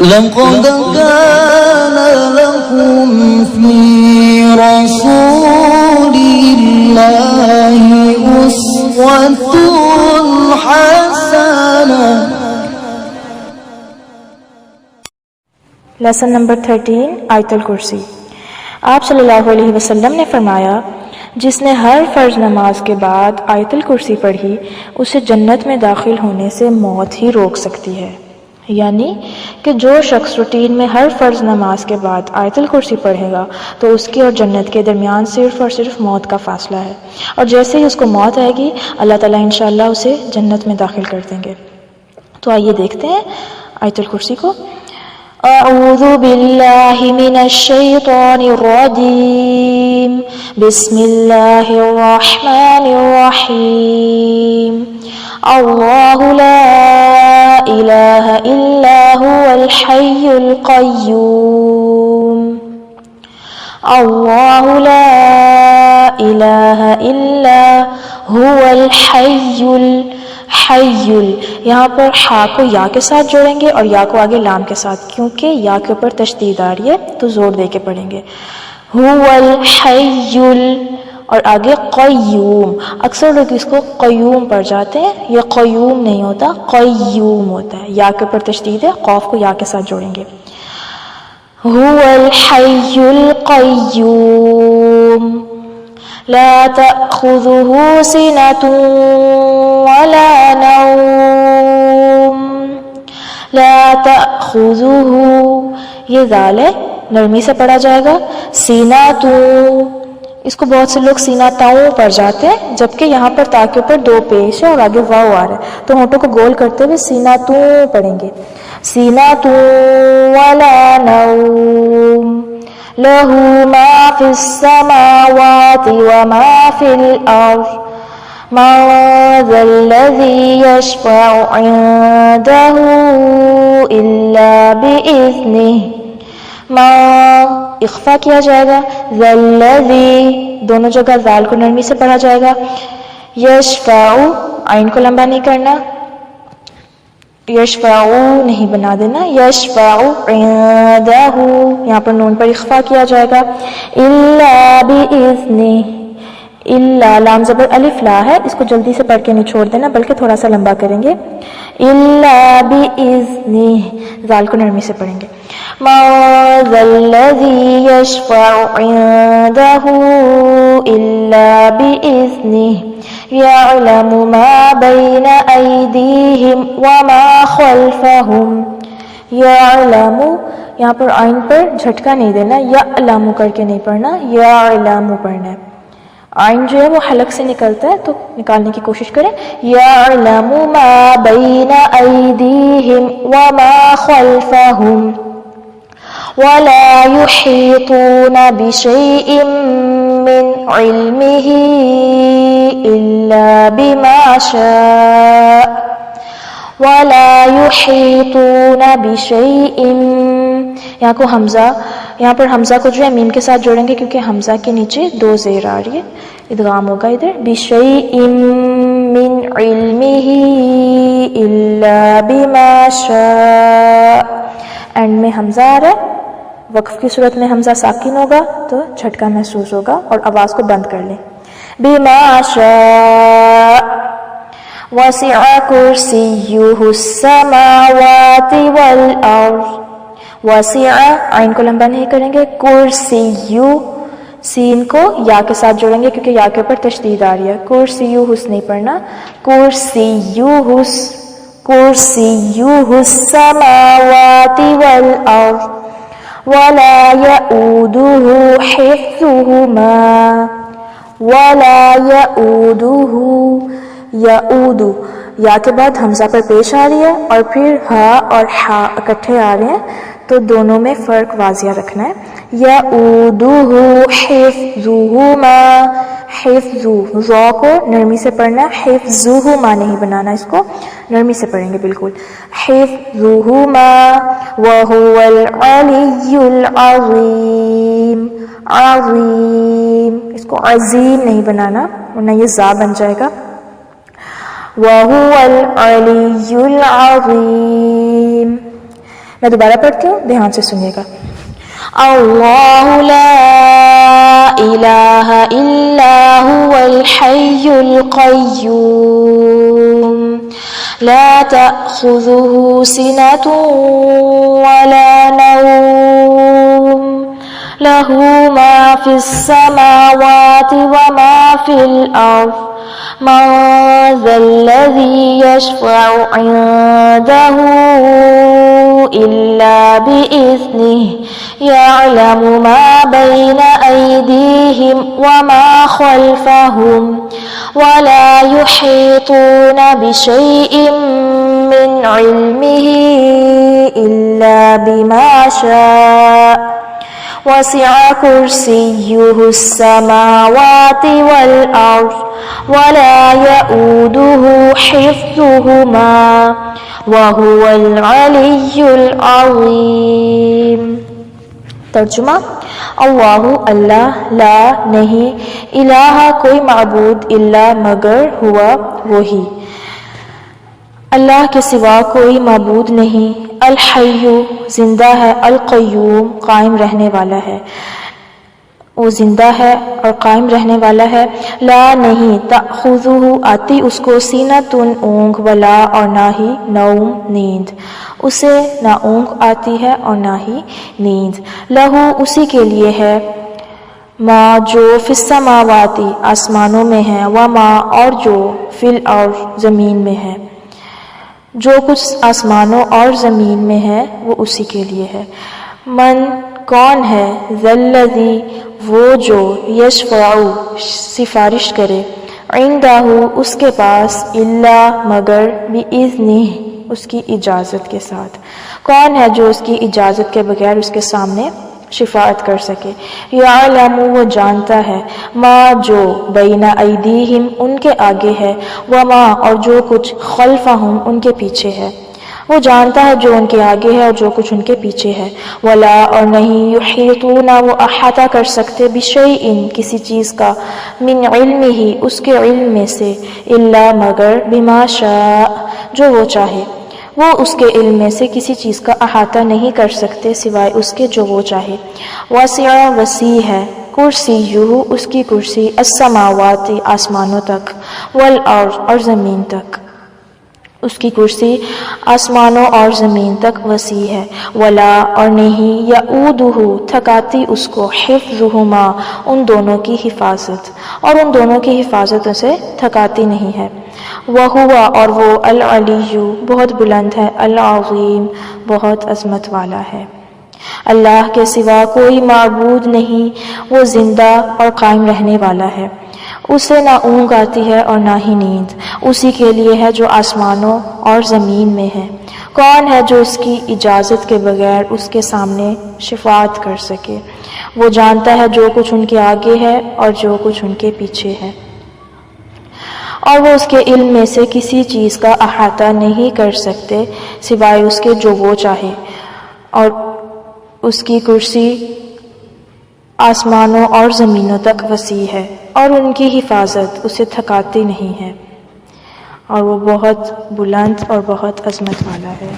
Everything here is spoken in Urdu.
لقد كان لكم في رسول الله أسوة حسنة. لیسن نمبر 13 آیت الکرسی۔ آپ صلی اللہ علیہ وسلم نے فرمایا جس نے ہر فرض نماز کے بعد آیت الکرسی پڑھی اسے جنت میں داخل ہونے سے موت ہی روک سکتی ہے۔ یعنی کہ جو شخص روٹین میں ہر فرض نماز کے بعد آیت الکرسی پڑھے گا تو اس کی اور جنت کے درمیان صرف اور صرف موت کا فاصلہ ہے، اور جیسے ہی اس کو موت آئے گی اللہ تعالیٰ انشاءاللہ اسے جنت میں داخل کر دیں گے۔ تو آئیے دیکھتے ہیں آیت الکرسی کو۔ اعوذ باللہ من الشیطان الرجیم، بسم اللہ الرحمن الرحیم۔ اللہ لا الہ الا هو الحی القیوم، اللہ لا الہ الا هو الحی الحی۔ یہاں پر ہا کو یا کے ساتھ جوڑیں گے اور یا کو آگے لام کے ساتھ، کیونکہ یا کے اوپر تشدید آ رہی ہے تو زور دے کے پڑھیں گے۔ هو الحی اور آگے قیوم، اکثر لوگ اس کو قیوم پڑھ جاتے ہیں، یہ قیوم نہیں ہوتا قیوم ہوتا ہے، یا کے اوپر تشدید ہے، قاف کو یا کے ساتھ جوڑیں گے۔ هو الحی القیوم لا تأخذه سنة ولا نوم، لا تأخذه، یہ ذال ہے نرمی سے پڑھا جائے گا، سینۃ، اس کو بہت سے لوگ سینہ تاؤں پڑھ جاتے ہیں، جبکہ یہاں پر تا کے اوپر دو پیش ہے اور آگے واو آ رہا ہے، تو ہونٹوں کو گول کرتے ہوئے سینہ توں پڑھیں گے۔ سینہ توں ولا نوم لہ ما فی السماوات وما فی الارض من ذا الذی یشفع عنده الا باذنہ، اخفا کیا جائے گا، ذلذی دونوں جگہ ذال کو نرمی سے پڑھا جائے گا، یشفع عین کو لمبا نہیں کرنا، یشفع نہیں بنا دینا، یشفع عندہ یہاں پر نون پر اخفا کیا جائے گا، الا باذنہ، الا لام زبر الف لا ہے، اس کو جلدی سے پڑھ کے نہیں چھوڑ دینا بلکہ تھوڑا سا لمبا کریں گے، الا باذنہ ذال کو نرمی سے پڑھیں گے، من ذا الذی یشفع عنده الا باذنہ یعلم ما بین ایدیہم وما خلفہم، یعلم یہاں پر عین پر جھٹکا نہیں دینا، یعلم کر کے نہیں پڑھنا، یعلم پڑھنا ہے، عین جو ہے وہ حلق سے نکلتا ہے تو نکالنے کی کوشش کریں، یعلم ما بین ایدیہم وما خلفہم ولا يحيطون بشيء من علمه إلا بما شاء، ولا يحيطون بشيء، یہاں کو حمزہ، یہاں پر حمزہ کو جو ہے میم کے ساتھ جوڑیں گے کیونکہ حمزہ کے نیچے دو زیر آ رہی ہے، ادغام ہوگا ادھر، بشيء من علمه إلا بما شاء، اینڈ میں حمزہ آ رہا ہے، وقف کی صورت میں حمزہ ساکن ہوگا تو جھٹکا محسوس ہوگا اور آواز کو بند کر لیں، بما شاء وسع کرسیہ السماوات والارض، وسع عین کو لمبا نہیں کریں گے، کرسیہ سین کو یا کے ساتھ جوڑیں گے کیونکہ یا کے اوپر تشدید آ رہی ہے، کرسیہ نہیں پڑھنا، کرسیہ السماوات والارض ولا يؤوده حفظهما، ولا يؤوده، یعود یا کے بعد حمزہ پر پیش آ رہی ہے اور پھر ہا اور ہا اکٹھے آ رہے ہیں تو دونوں میں فرق واضح رکھنا ہے، یعودہ حفظہما، حفظ ذو کو نرمی سے پڑھنا، حفظہما نہیں بنانا، اس کو نرمی سے پڑھیں گے بالکل، حفظہما وہو العلی العظیم، عظیم اس کو عظیم نہیں بنانا ورنہ یہ زا بن جائے گا، وَهُوَ الْعَلِيُّ الْعَظِيمُ میں دوبارہ پڑھتی ہوں، دھیان سے سنیے گا. اللہ لا الہ الا هو الحی القیوم لا تأخذه سنة ولا نوم له ما في السماوات وما في الأرض من ذا الذي يشفع عنده إلا بإذنه يعلم ما بين أيديهم وما خلفهم ولا يحيطون بشيء من علمه إلا بما شاء وسع كرسيه السماوات والأرض ولا يؤوده حفظهما وهو العلی العظیم. ترجمہ: اللہ اللہ، لا نہیں، الہ کوئی معبود، الا مگر، ہوا وہی، اللہ کے سوا کوئی معبود نہیں، الحی زندہ ہے، القیوم قائم رہنے والا ہے، وہ زندہ ہے اور قائم رہنے والا ہے، لا نہیں، تأخذہ آتی اس کو، سینۃ اونگ، ولا اور نہ ہی، نوم نیند، اسے نہ اونگ آتی ہے اور نہ ہی نیند، لہو اسی کے لیے ہے، ما جو فی السماواتی آسمانوں میں ہے، وما اور جو فی الارض زمین میں ہے، جو کچھ آسمانوں اور زمین میں ہے وہ اسی کے لیے ہے. من کون ہے، ذی وہ جو، یشفع سفارش کرے، عندہ اس کے پاس، الا مگر، باذنہ اس کی اجازت کے ساتھ، کون ہے جو اس کی اجازت کے بغیر اس کے سامنے شفاعت کر سکے. یعلم وہ جانتا ہے، ما جو بین ایدیہم ان کے آگے ہے، وما اور جو کچھ خلفہم ان کے پیچھے ہے، وہ جانتا ہے جو ان کے آگے ہے اور جو کچھ ان کے پیچھے ہے. ولا اور نہیں، یحیطون وہ احاطہ کر سکتے، بشیء کسی چیز کا، من علمہ اس کے علم میں سے، الا مگر، بما شاء جو وہ چاہے، وہ اس کے علم میں سے کسی چیز کا احاطہ نہیں کر سکتے سوائے اس کے جو وہ چاہے. واسع وسیع ہے، کرسیہ اس کی کرسی، السماوات آسمانوں تک، والارض اور زمین تک، اس کی کرسی آسمانوں اور زمین تک وسیع ہے. ولا اور نہیں، یعودہ تھکاتی اس کو، حفظہما ان دونوں کی حفاظت، اور ان دونوں کی حفاظت اسے تھکاتی نہیں ہے. وہو اور وہ، العلی بہت بلند ہے، العظیم بہت عظمت والا ہے. اللہ کے سوا کوئی معبود نہیں، وہ زندہ اور قائم رہنے والا ہے، اسے نہ اونگ آتی ہے اور نہ ہی نیند، اسی کے لیے ہے جو آسمانوں اور زمین میں ہے. کون ہے جو اس کی اجازت کے بغیر اس کے سامنے شفاعت کر سکے. وہ جانتا ہے جو کچھ ان کے آگے ہے اور جو کچھ ان کے پیچھے ہے، اور وہ اس کے علم میں سے کسی چیز کا احاطہ نہیں کر سکتے سوائے اس کے جو وہ چاہے، اور اس کی کرسی آسمانوں اور زمینوں تک وسیع ہے، اور ان کی حفاظت اسے تھکاتی نہیں ہے، اور وہ بہت بلند اور بہت عظمت والا ہے.